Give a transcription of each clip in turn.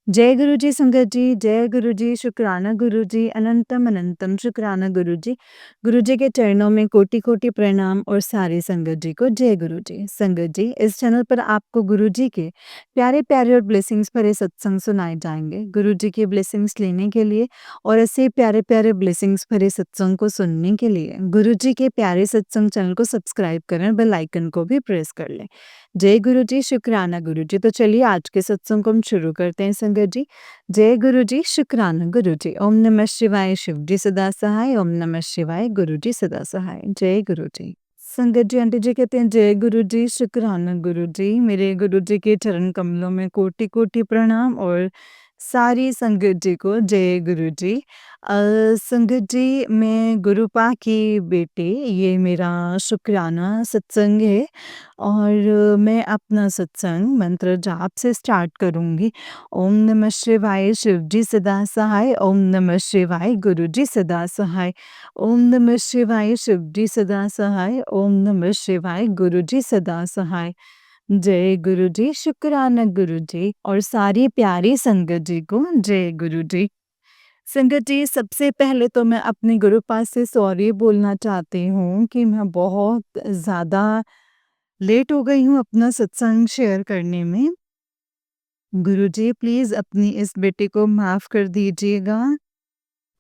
जय गुरु जी संगत जी, जय गुरु जी, शुक्राना गुरु जी, अनंतम अनंतम शुक्राना गुरु जी। गुरु जी के चरणों में कोटि-कोटि प्रणाम और सारी संगत जी को जय गुरु जी। संगत जी, इस चैनल पर आपको गुरु जी के प्यारे-प्यारे और ब्लेसिंग्स भरे सत्संग सुनाए जाएँगे। गुरु जी के ब्लेसिंग्स लेने के लिए और ऐसे प्यारे-प्यारे ब्लेसिंग्स भरे सत्संग को सुनने के लिए गुरु जी के प्यारे सत्संग चैनल को सब्सक्राइब करें और बेल आइकन को भी प्रेस कर लें। जय गुरु जी, शुक्राना गुरु जी। तो चलिए आज के सत्संग को हम शुरू करते हैं संगत जी। जय गुरु जी, शुक्राना गुरु जी। ओम नमः शिवाय, शिव जी सदा सहाय। ओम नमः शिवाय, गुरु जी सदा सहाय। जय गुरु जी। संगत जी, आंटी जी कहते हैं जय गुरु जी, शुक्राना गुरु जी। मेरे गुरु जी के चरण कमलों में कोटि-कोटि प्रणाम और सारी संगत जी को जय गुरु जी। संगत जी, मैं गुरुपा की बेटी, ये मेरा शुक्राना सत्संग है और मैं अपना सत्संग मंत्र जाप से स्टार्ट करूँगी। ओम नमः शिवाय, शिव जी सदा सहाय। ओम नमः शिवाय, गुरु जी सदा सहाय। ओम नमः शिवाय, शिव जी सदा सहाय। ओम नमः शिवाय, गुरु जी सदा सहाय। जय गुरु जी, शुक्राना गुरु जी और सारी प्यारी संगत जी को जय गुरु जी। संगत जी, सबसे पहले तो मैं अपने गुरु पास से सॉरी बोलना चाहती हूँ कि मैं बहुत ज़्यादा लेट हो गई हूँ अपना सत्संग शेयर करने में। गुरुजी प्लीज़ अपनी इस बेटी को माफ़ कर दीजिएगा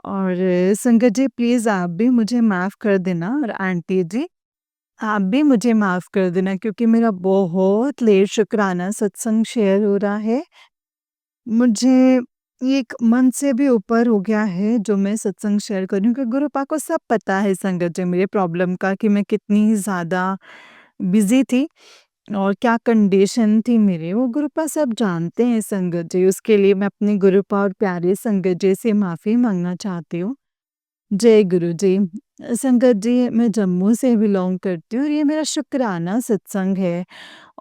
और संगत जी प्लीज़ आप भी मुझे माफ़ कर देना और आंटी जी आप भी मुझे माफ़ कर देना क्योंकि मेरा बहुत लेट शुक्राना सत्संग शेयर हो रहा है। मुझे एक मंथ से भी ऊपर हो गया है जो मैं सत्संग शेयर कर रही हूँ क्योंकि गुरुपा को सब पता है संगत जी मेरे प्रॉब्लम का कि मैं कितनी ज़्यादा बिज़ी थी और क्या कंडीशन थी मेरी, वो गुरुपा सब जानते हैं संगत जी। उसके लिए मैं अपनी गुरुपा और प्यारे संगत जी से माफ़ी माँगना चाहती हूँ। जय गुरु जी। संगत जी, मैं जम्मू से बिलॉन्ग करती हूँ और ये मेरा शुक्राना सत्संग है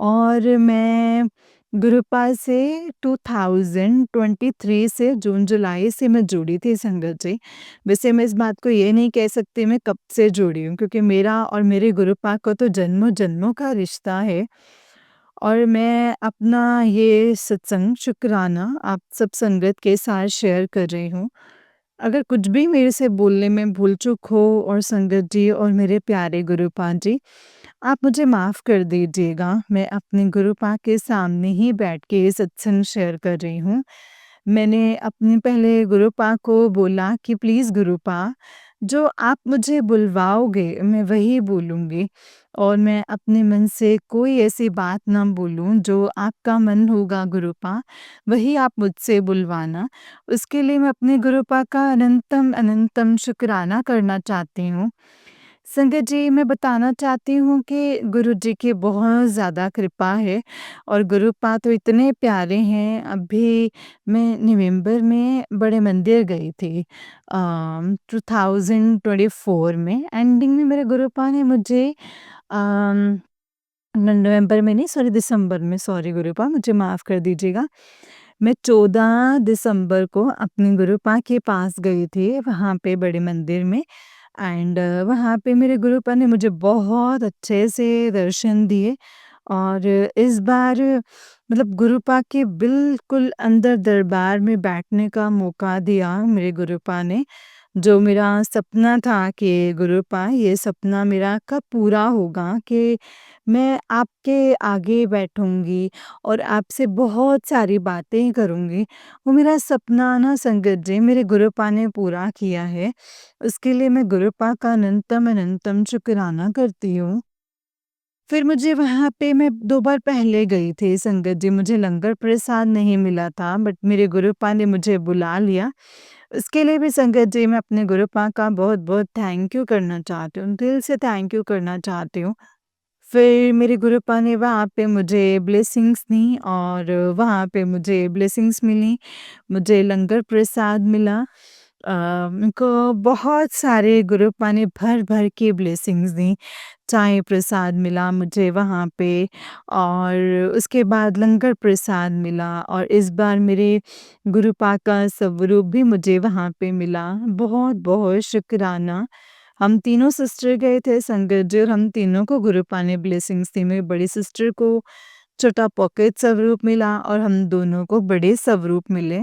और मैं गुरुपा से 2023 से जून-जुलाई से मैं जुड़ी थी संगत जी। वैसे मैं इस बात को ये नहीं कह सकती मैं कब से जुड़ी हूँ क्योंकि मेरा और मेरे गुरुपा को तो जन्मों-जन्मों का रिश्ता है और मैं अपना ये सत्संग शुक्राना आप सब संगत के साथ शेयर कर रही हूँ। अगर कुछ भी मेरे से बोलने में भूल-चूक हो और संगत जी और मेरे प्यारे गुरुपा जी, आप मुझे माफ़ कर दीजिएगा। मैं अपने गुरुपा के सामने ही बैठ के ये सत्संग शेयर कर रही हूँ। मैंने अपने पहले गुरुपा को बोला कि प्लीज़ गुरुपा, जो आप मुझे बुलवाओगे मैं वही बोलूँगी और मैं अपने मन से कोई ऐसी बात ना बोलूँ जो आपका मन होगा गुरुपा, वही आप मुझसे बुलवाना। उसके लिए मैं अपने गुरुपा का अनंतम अनंतम शुक्राना करना चाहती हूँ। संगत जी, मैं बताना चाहती हूँ कि गुरु जी की बहुत ज़्यादा कृपा है और गुरुपा तो इतने प्यारे हैं। अभी मैं नवंबर में बड़े मंदिर गई थी 2024 में एंडिंग में मेरे गुरुपा ने मुझे अम, नवंबर में नहीं सॉरी दिसंबर में, सॉरी गुरुपा मुझे माफ़ कर दीजिएगा। मैं 14 दिसंबर को अपने गुरुपा के पास गई थी वहाँ पे बड़े मंदिर में एंड वहाँ पे मेरे गुरुपा ने मुझे बहुत अच्छे से दर्शन दिए और इस बार मतलब गुरुपा के बिल्कुल अंदर दरबार में बैठने का मौका दिया मेरे गुरुपा ने। जो मेरा सपना था कि गुरुपा ये सपना मेरा कब पूरा होगा कि मैं आपके आगे बैठूँगी और आपसे बहुत सारी बातें करूँगी। वो मेरा सपना ना संगत जी मेरे गुरुपा ने पूरा किया है। उसके लिए मैं गुरुपा का अनंतम अनंतम शुक्राना करती हूँ। फिर मुझे वहाँ पे मैं 2 बार पहले गई थी संगत जी, मुझे लंगर प्रसाद नहीं मिला था बट मेरे गुरुपा ने मुझे बुला लिया। उसके लिए भी संगत जी मैं अपने गुरुपा का बहुत-बहुत थैंक यू करना चाहती हूँ, दिल से थैंक यू करना चाहती हूँ। फिर मेरे गुरुपा ने वहाँ पे मुझे ब्लेसिंग्स दी और वहाँ पे मुझे ब्लेसिंग्स मिली, मुझे लंगर प्रसाद मिला। मेरे को बहुत सारे गुरुपा ने भर-भर के ब्लेसिंग्स दी। चाय प्रसाद मिला मुझे वहाँ पे और उसके बाद लंगर प्रसाद मिला और इस बार मेरे गुरुपा का स्वरूप भी मुझे वहाँ पे मिला। बहुत-बहुत शुक्राना। हम तीनों सिस्टर गए थे संगत जी और हम तीनों को गुरुपा ने ब्लेसिंग्स दी। मेरी बड़ी सिस्टर को छोटा पॉकेट स्वरूप मिला और हम दोनों को बड़े स्वरूप मिले।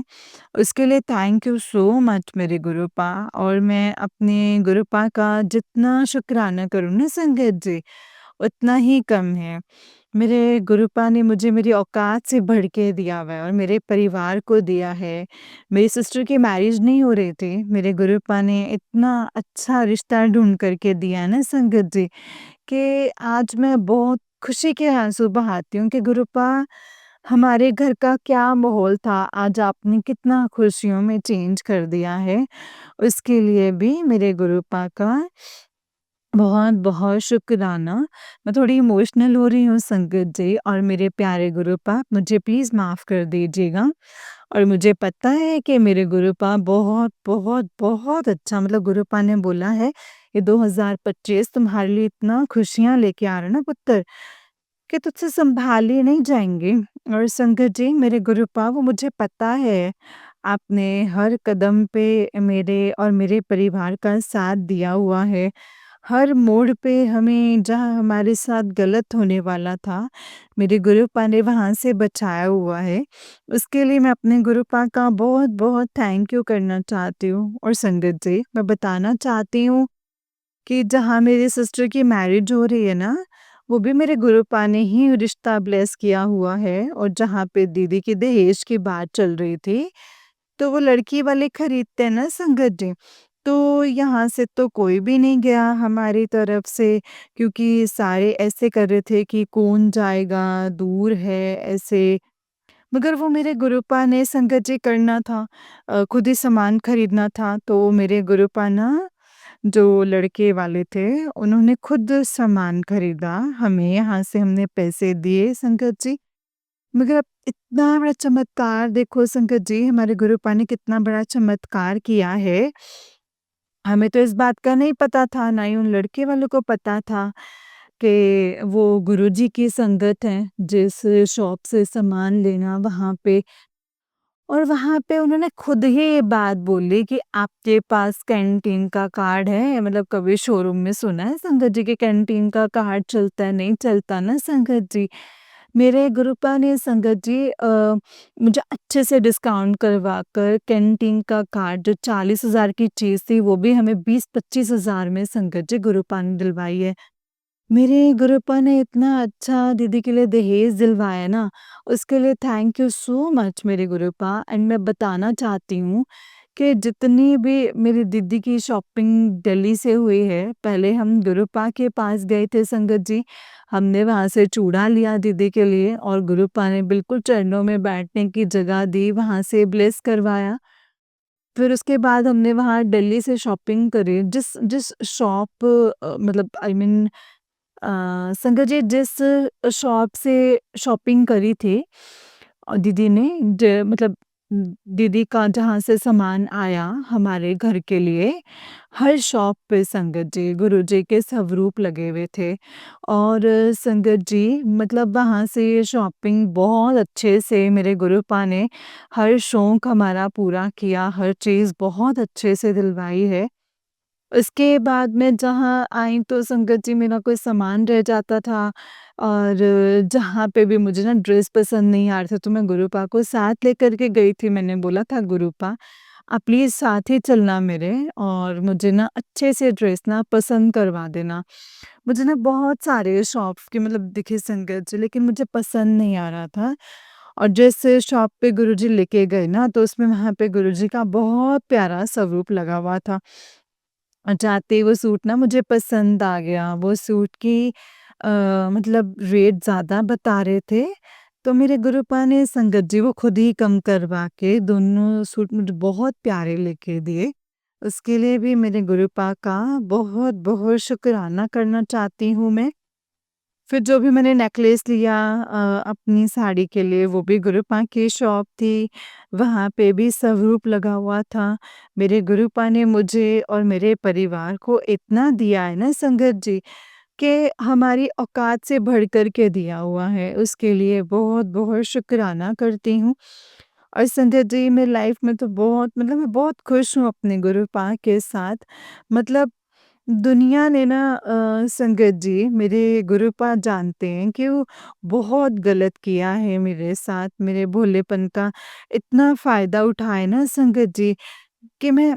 उसके लिए थैंक यू सो मच मेरे गुरुपा। और मैं अपने गुरुपा का जितना शुक्राना करूँ ना संगत जी, उतना ही कम है। मेरे गुरुपा ने मुझे मेरी औकात से बढ़ के दिया हुआ है और मेरे परिवार को दिया है। मेरी सिस्टर की मैरिज नहीं हो रही थी, मेरे गुरुपा ने इतना अच्छा रिश्ता ढूँढ कर के दिया है ना संगत जी, कि आज मैं बहुत खुशी के आँसू बहाती हूँ कि गुरुपा हमारे घर का क्या माहौल था, आज आपने कितना खुशियों में चेंज कर दिया है। उसके लिए भी मेरे गुरुपा का बहुत-बहुत शुक्राना। मैं थोड़ी इमोशनल हो रही हूँ संगत जी, और मेरे प्यारे गुरुपा मुझे प्लीज़ माफ़ कर दीजिएगा। और मुझे पता है कि मेरे गुरुपा बहुत अच्छा, मतलब गुरुपा ने बोला है ये 2025 तुम्हारे लिए इतना खुशियाँ लेके आ रहा है ना पुत्र, कि तुझसे सँभाले नहीं जाएँगे। और संगत जी मेरे गुरुपा, वो मुझे पता है आपने हर कदम पे मेरे और मेरे परिवार का साथ दिया हुआ है। हर मोड़ पे हमें जहाँ हमारे साथ गलत होने वाला था, मेरे गुरुपा ने वहाँ से बचाया हुआ है। उसके लिए मैं अपने गुरुपा का बहुत-बहुत थैंक यू करना चाहती हूँ। और संगत जी, मैं बताना चाहती हूँ कि जहाँ मेरी सिस्टर की मैरिज हो रही है ना, वो भी मेरे गुरुपा ने ही रिश्ता ब्लेस किया हुआ है। और जहाँ पे दीदी की दहेज की बात चल रही थी, तो वो लड़की वाले खरीदते हैं ना संगत जी, तो यहाँ से तो कोई भी नहीं गया हमारी तरफ से, क्योंकि सारे ऐसे कर रहे थे कि कौन जाएगा, दूर है ऐसे। मगर वो मेरे गुरुपा ने संगत जी करना था, खुद ही सामान खरीदना था, तो मेरे गुरुपा ना, जो लड़के वाले थे, उन्होंने खुद सामान खरीदा, हमें यहाँ से हमने पैसे दिए संगत जी। मगर अब इतना बड़ा चमत्कार देखो संगत जी, हमारे गुरुपा ने कितना बड़ा चमत्कार किया है। हमें तो इस बात का नहीं पता था, ना ही उन लड़के वालों को पता था कि वो गुरुजी की संगत हैं, जिस शॉप से सामान लेना वहाँ पे। और वहाँ पे उन्होंने खुद ही ये बात बोली कि आपके पास कैंटीन का कार्ड है? मतलब कभी शोरूम में सुना है संगत जी कि कैंटीन का कार्ड चलता है? नहीं चलता ना संगत जी। मेरे गुरुपा ने संगत जी मुझे अच्छे से डिस्काउंट करवा कर कैंटीन का कार्ड, जो 40,000 की चीज़ थी, वो भी हमें 20-25 हज़ार में संगत जी गुरुपा ने दिलवाई है। मेरे गुरुपा ने इतना अच्छा दीदी के लिए दहेज दिलवाया ना, उसके लिए थैंक यू सो मच मेरे गुरुपा। एंड मैं बताना चाहती हूँ कि जितनी भी मेरी दीदी की शॉपिंग दिल्ली से हुई है, पहले हम गुरुपा के पास गए थे संगत जी, हमने वहाँ से चूड़ा लिया दीदी के लिए और गुरुपा ने बिल्कुल चरणों में बैठने की जगह दी, वहाँ से ब्लेस करवाया। फिर उसके बाद हमने वहाँ दिल्ली से शॉपिंग करी, जिस जिस शॉप मतलब आई मीन संगत जी जिस शॉप से शॉपिंग करी थी दीदी ने, मतलब दीदी का जहाँ से सामान आया हमारे घर के लिए, हर शॉप पे संगत जी गुरुजी के स्वरूप लगे हुए थे। और संगत जी मतलब वहाँ से शॉपिंग बहुत अच्छे से मेरे गुरुपा ने हर शौक हमारा पूरा किया, हर चीज़ बहुत अच्छे से दिलवाई है। उसके बाद मैं जहाँ आई तो संगत जी मेरा कोई सामान रह जाता था, और जहाँ पे भी मुझे ना ड्रेस पसंद नहीं आ रहा था, तो मैं गुरुपा को साथ लेकर के गई थी। मैंने बोला था गुरुपा, आप प्लीज़ साथ ही चलना मेरे, और मुझे ना अच्छे से ड्रेस ना पसंद करवा देना। मुझे ना बहुत सारे शॉप के मतलब दिखे संगत जी, लेकिन मुझे पसंद नहीं आ रहा था। और जिस शॉप पे गुरुजी लेके गए ना, तो उसमें वहाँ पे गुरुजी का बहुत प्यारा स्वरूप लगा हुआ था। जाते ही वो सूट ना मुझे पसंद आ गया। वो सूट की अ, मतलब रेट ज़्यादा बता रहे थे, तो मेरे गुरुपा ने संगत जी वो खुद ही कम करवा के दोनों सूट मुझे बहुत प्यारे लेके दिए। उसके लिए भी मेरे गुरुपा का बहुत-बहुत शुकराना करना चाहती हूँ मैं। फिर जो भी मैंने नेकलेस लिया अपनी साड़ी के लिए, वो भी गुरुपा की शॉप थी, वहाँ पे भी स्वरूप लगा हुआ था। मेरे गुरुपा ने मुझे और मेरे परिवार को इतना दिया है ना संगत जी, कि हमारी औकात से बढ़ कर के दिया हुआ है, उसके लिए बहुत-बहुत शुकराना करती हूँ। और संगत जी मेरी लाइफ में तो बहुत, मतलब मैं बहुत खुश हूँ अपने गुरुपा के साथ। मतलब दुनिया ने ना संगत जी मेरे गुरुपा जानते हैं कि वो बहुत गलत किया है मेरे साथ, मेरे भोलेपन का इतना फ़ायदा उठाए ना संगत जी कि मैं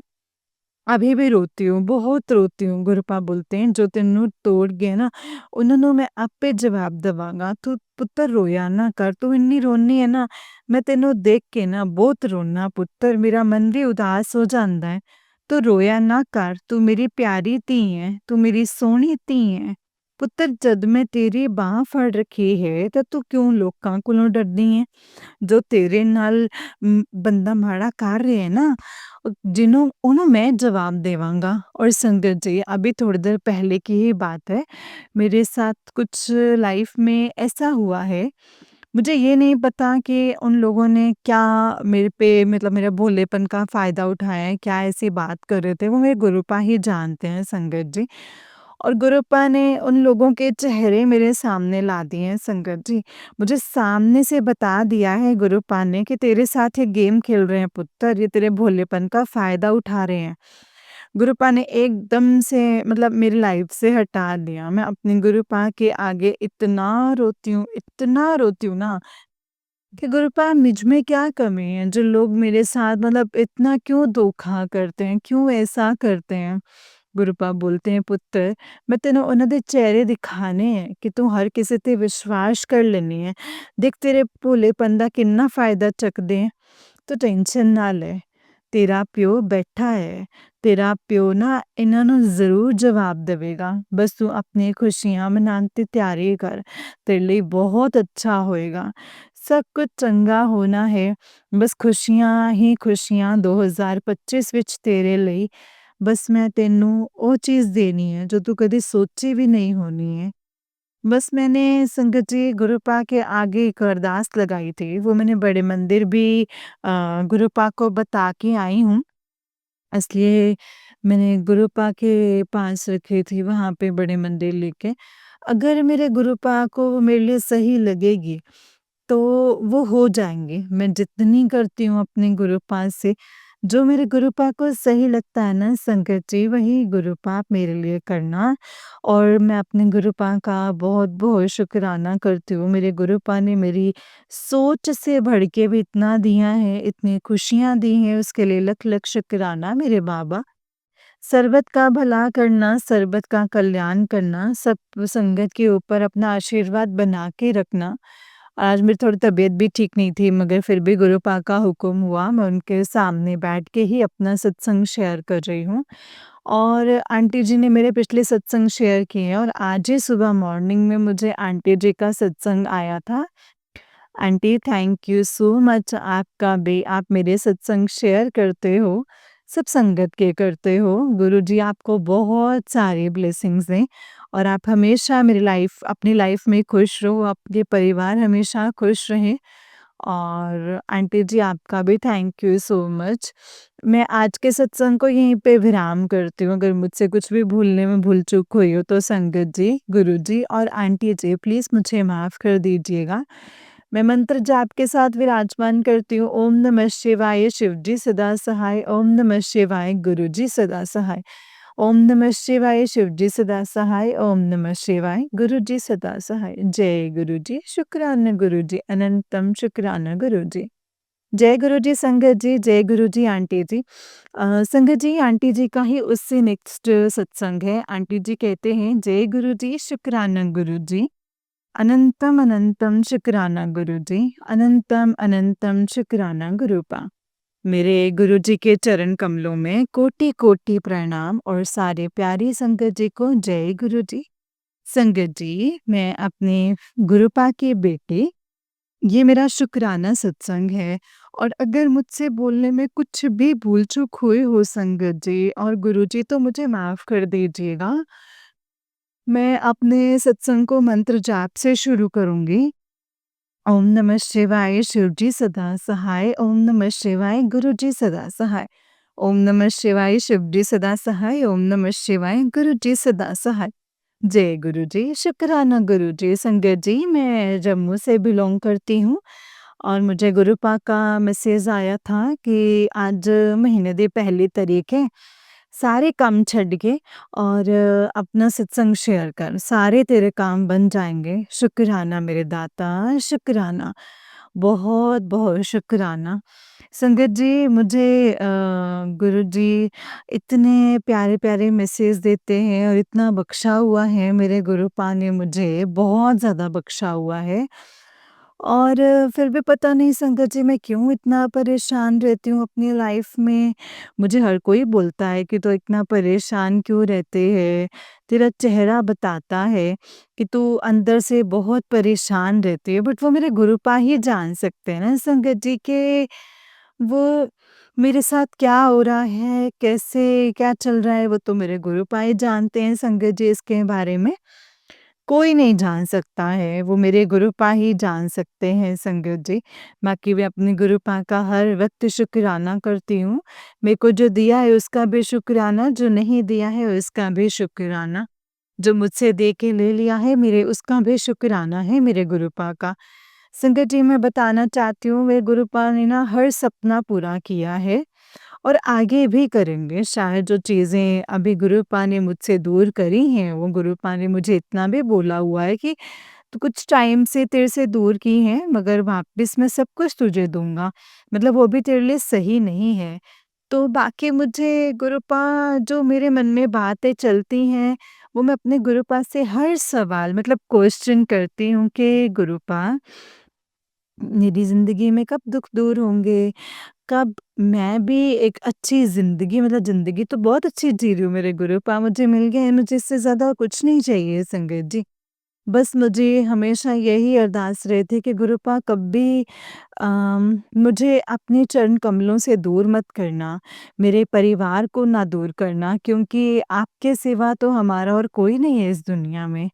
अभी भी रोती हूँ, बहुत रोती हूँ। गुरुपा बोलते हैं जो तेनू तोड़ गए ना उन्होंने मैं आपे जवाब देवांगा, तू पुत्तर रोया ना कर, तू इन्नी रोनी है ना मैं तेनू देख के ना बहुत रोना पुत्तर, मेरा मन भी उदास हो जाता है। तू रोया ना कर, तू मेरी प्यारी धी है, तू मेरी सोहनी धी है। पुत्तर जद मैं तेरी बांह फड़ रखी है तो तू क्यों लोकां कोलों डरदी है? जो तेरे नाल बंदा माड़ा कर रहे है ना जिन्हों उन्हों मैं जवाब देवांगा। और संगत जी अभी थोड़ी देर पहले की ही बात है, मेरे साथ कुछ लाइफ में ऐसा हुआ है, मुझे ये नहीं पता कि उन लोगों ने क्या मेरे पे मतलब मेरे भोलेपन का फ़ायदा उठाया है, क्या ऐसी बात कर रहे थे, वो मेरे गुरुपा ही जानते हैं संगत जी। और गुरुपा ने उन लोगों के चेहरे मेरे सामने ला दिए हैं संगत जी। मुझे सामने से बता दिया है गुरुपा ने कि तेरे साथ ये गेम खेल रहे हैं पुत्तर, ये तेरे भोलेपन का फ़ायदा उठा रहे हैं। गुरुपा ने एकदम से मतलब मेरी लाइफ से हटा दिया। मैं अपने गुरुपा के आगे इतना रोती हूँ ना कि गुरुपा मुझ में क्या कमी है जो लोग मेरे साथ मतलब इतना क्यों धोखा करते हैं, क्यों ऐसा करते हैं? गुरुपा बोलते हैं पुत्तर मैं तेनों उन्हां दे चेहरे दिखाने हैं कि तू हर किसी ते विश्वास कर लेनी है। देख तेरे भोलेपन दा कितना फ़ायदा चकदे हैं। तू टेंशन ना ले, तेरा प्यो बैठा है, तेरा प्यो ना इन्हां नूं ज़रूर जवाब देवेगा। बस तू अपनी खुशियाँ मनाउण दी तैयारी कर, तेरे लिए बहुत अच्छा होएगा। सब कुछ चंगा होना है, बस खुशियाँ ही खुशियाँ 2025 विच तेरे ਲਈ। बस मैं तेनू वो चीज़ देनी है जो तू कदी सोची भी नहीं होनी है। बस मैंने संगत जी गुरुपा के आगे एक अरदास लगाई थी, वो मैंने बड़े मंदिर भी गुरुपा को बता के आई हूँ। इसलिए मैंने गुरुपा के पास रखी थी वहाँ पे बड़े मंदिर लेके। अगर मेरे गुरुपा को वो मेरे लिए सही लगेगी तो वो हो जाएँगे। मैं जितनी करती हूँ अपने गुरुपा से, जो मेरे गुरुपा को सही लगता है ना संगत जी, वही गुरुपा आप मेरे लिए करना। और मैं अपने गुरुपा का बहुत-बहुत शुकराना करती हूँ। मेरे गुरुपा ने मेरी सोच से बढ़ के भी इतना दिया है, इतनी खुशियाँ दी हैं, उसके लिए लख-लख शुकराना मेरे बाबा। सर्बत का भला करना, सर्बत का कल्याण करना, सब संगत के ऊपर अपना आशीर्वाद बना के रखना। आज मेरी थोड़ी तबीयत भी ठीक नहीं थी मगर फिर भी गुरुपा का हुक्म हुआ, मैं उनके सामने बैठ के ही अपना सत्संग शेयर कर रही हूँ। और आंटी जी ने मेरे पिछले सत्संग शेयर किए हैं और आज ही सुबह मॉर्निंग में मुझे आंटी जी का सत्संग आया था। Aunty thank you so much आपका बे आप मेरे सत्संग शेयर करते हो, सब संगत के करते हो। गुरुजी आपको बहुत सारी ब्लेसिंग्स दें और आप हमेशा मेरी लाइफ अपनी लाइफ में खुश रहो, आपके परिवार हमेशा खुश रहें। और आंटी जी आपका भी थैंक यू सो मच। मैं आज के सत्संग को यहीं पे विराम करती हूँ, अगर मुझसे कुछ भी भूलने में भूल-चूक हुई हो तो संगत जी, गुरुजी और आंटी जी प्लीज़ मुझे माफ़ कर दीजिएगा। मैं मंत्र जाप के साथ विराजमान करती हूँ, ओम नमः शिवाय शिवजी सदा सहाय, ओम नमः शिवाय गुरुजी सदा सहाय, ओम नमः शिवाय शिवजी सदा सहाय, ओम नमः शिवाय गुरुजी सदा सहाय। जय गुरुजी, शुक्राना गुरुजी, अनंतम शुक्राना गुरुजी। जय गुरुजी संगत जी, जय गुरुजी आंटी जी। संगत जी आंटी जी का ही उससे नेक्स्ट सत्संग है। आंटी जी कहते हैं जय गुरुजी, शुक्राना गुरुजी। अनंतम अनंतम शुक्राना गुरुजी, अनंतम अनंतम शुक्राना गुरुपा। मेरे गुरुजी के चरण कमलों में कोटि-कोटि प्रणाम और सारे प्यारी संगत जी को जय गुरुजी। संगत जी, मैं अपने गुरुपा के बेटे ये मेरा शुक्राना सत्संग है और अगर मुझसे बोलने में कुछ भी भूल-चूक हुई हो संगत जी और गुरुजी तो मुझे माफ़ कर दीजिएगा। मैं अपने सत्संग को मंत्र जाप से शुरू करूँगी। ओम नमः शिवाय शिवजी सदा सहाय, ओम नमः शिवाय गुरुजी सदा सहाय, ओम नमः शिवाय शिवजी सदा सहाय, ओम नमः शिवाय गुरुजी सदा सहाय। जय गुरुजी, शुक्राना गुरुजी। संगत जी, मैं जम्मू से बिलॉन्ग करती हूँ और मुझे गुरुपा का मैसेज आया था कि आज महीने दी पहली तारीख है, सारे काम छੱਡ के और अपना सत्संग शेयर कर, सारे तेरे काम बन जाएँगे। शुक्राना मेरे दाता, शुक्राना। बहुत-बहुत शुक्राना। संगत जी मुझे गुरुजी इतने प्यारे-प्यारे मैसेज देते हैं और इतना बख्शा हुआ है मेरे गुरुपा ने मुझे, बहुत ज़्यादा बख्शा हुआ है। और फिर भी पता नहीं संगत जी मैं क्यों इतना परेशान रहती हूँ अपनी लाइफ में। मुझे हर कोई बोलता है कि तू इतना परेशान क्यों रहते है? तेरा चेहरा बताता है कि तू अंदर से बहुत परेशान रहती है। बट वो मेरे गुरुपा ही जान सकते हैं ना संगत जी कि वो मेरे साथ क्या हो रहा है, कैसे क्या चल रहा है वो तो मेरे गुरुपा ही जानते हैं संगत जी इसके बारे में। कोई नहीं जान सकता है, वो मेरे गुरुपा ही जान सकते हैं संगत जी। बाकी मैं अपने गुरुपा का हर वक़्त शुक्राना करती हूँ। मेरे को जो दिया है उसका भी शुक्राना, जो नहीं दिया है उसका भी शुक्राना। जो मुझसे दे के ले लिया है मेरे उसका भी शुक्राना है मेरे गुरुपा का। संगत जी मैं बताना चाहती हूँ मेरे गुरुपा ने ना हर सपना पूरा किया है और आगे भी करेंगे। शायद जो चीज़ें अभी गुरुपा ने मुझसे दूर करी हैं, वो गुरुपा ने मुझे इतना भी बोला हुआ है कि तू कुछ टाइम से तेरे से दूर की हैं, मगर वापस मैं सब कुछ तुझे दूँगा। मतलब वो भी तेरे लिए सही नहीं है। तो बाकी मुझे गुरुपा जो मेरे मन में बातें चलती हैं, वो मैं अपने गुरुपा से हर सवाल मतलब क्वेश्चन करती हूँ कि गुरुपा मेरी ज़िंदगी में कब दुःख दूर होंगे? कब मैं भी एक अच्छी ज़िंदगी मतलब ज़िंदगी तो बहुत अच्छी जी रही हूँ मेरे गुरुपा मुझे मिल गए हैं, मुझे इससे ज़्यादा कुछ नहीं चाहिए संगत जी। बस मुझे हमेशा यही अरदास रहती कि गुरुपा कभी मुझे अपने चरण कमलों से दूर मत करना, मेरे परिवार को ना दूर करना क्योंकि आपके सिवा तो हमारा और कोई नहीं है इस दुनिया में।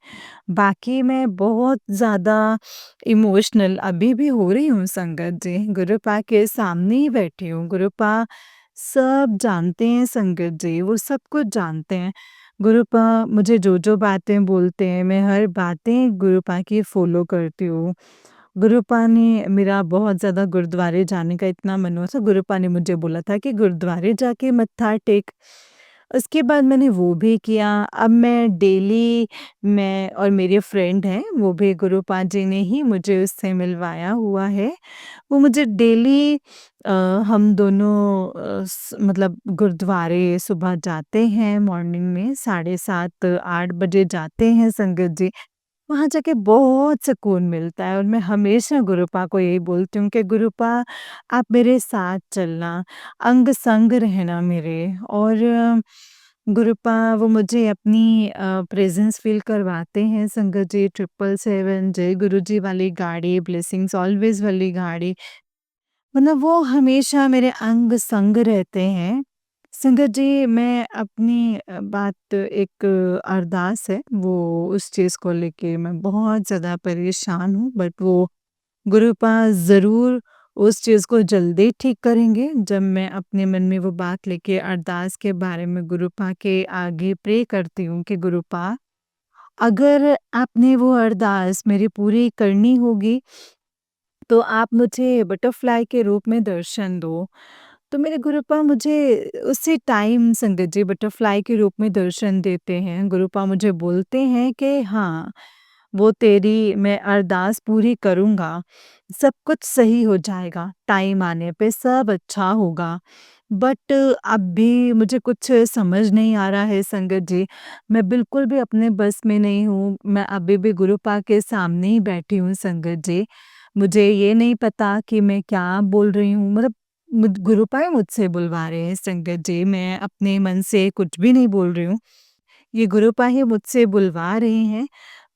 बाकी मैं बहुत ज़्यादा इमोशनल अभी भी हो रही हूँ संगत जी, गुरुपा के सामने ही बैठी हूँ, गुरुपा सब जानते हैं संगत जी, वो सब कुछ जानते हैं। गुरुपा मुझे जो-जो बातें बोलते हैं, मैं हर बातें गुरुपा की फ़ॉलो करती हूँ। गुरुपा ने मेरा बहुत ज़्यादा गुरुद्वारे जाने का इतना मन हुआ था, गुरुपा ने मुझे बोला था कि गुरुद्वारे जाके मत्था टेक। उसके बाद मैंने वो भी किया, अब मैं डेली मैं और मेरे फ्रेंड हैं, वो भी गुरुपा जी ने ही मुझे उससे मिलवाया हुआ है। वो मुझे डेली हम दोनों मतलब गुरुद्वारे सुबह जाते हैं मॉर्निंग में 7:30 8 बजे जाते हैं संगत जी। वहाँ जाके बहुत सुकून मिलता है और मैं हमेशा गुरुपा को यही बोलती हूँ कि गुरुपा आप मेरे साथ चलना, अंग-संग रहना मेरे और गुरुपा वो मुझे अपनी प्रेज़ेंस फ़ील करवाते हैं संगत जी 777 जय गुरुजी वाली गाड़ी, ब्लेसिंग्स ऑलवेज़ वाली गाड़ी। मतलब वो हमेशा मेरे अंग-संग रहते हैं। संगत जी मैं अपनी बात एक अरदास है वो उस चीज़ को लेके मैं बहुत ज़्यादा परेशान हूँ बट वो गुरुपा ज़रूर उस चीज़ को जल्दी ठीक करेंगे जब मैं अपने मन में वो बात लेके अरदास के बारे में गुरुपा के आगे प्रे करती हूँ कि गुरुपा अगर आपने वो अरदास मेरी पूरी करनी होगी तो आप मुझे बटरफ्लाई के रूप में दर्शन दो। तो मेरे गुरुपा मुझे उसी टाइम संगत जी बटरफ्लाई के रूप में दर्शन देते हैं। गुरुपा मुझे बोलते हैं कि हाँ, वो तेरी मैं अरदास पूरी करूँगा, सब कुछ सही हो जाएगा, टाइम आने पे सब अच्छा होगा। बट अभी मुझे कुछ समझ नहीं आ रहा है संगत जी, मैं बिल्कुल भी अपने बस में नहीं हूँ, मैं अभी भी गुरुपा के सामने ही बैठी हूँ संगत जी। मुझे ये नहीं पता कि मैं क्या बोल रही हूँ मतलब गुरुपा ही मुझसे बुलवा रहे हैं संगत जी, मैं अपने मन से कुछ भी नहीं बोल रही हूँ। ये गुरुपा ही मुझसे बुलवा रहे हैं,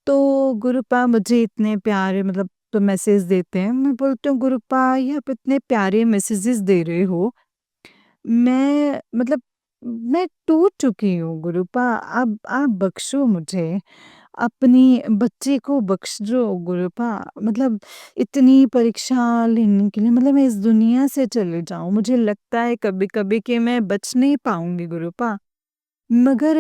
तो गुरुपा मुझे इतने प्यारे मतलब तो मैसेज देते हैं, मैं बोलती हूँ गुरुपा ये आप इतने प्यारे मैसेजेस दे रहे हो, मैं मतलब मैं टूट चुकी हूँ गुरुपा, अब आप बख्शो मुझे। अपनी बच्ची को बख्श दो गुरुपा मतलब इतनी परीक्षा लेने के लिए मतलब मैं इस दुनिया से चले जाऊँ, मुझे लगता है कभी-कभी कि मैं बच नहीं पाऊँगी गुरुपा। मगर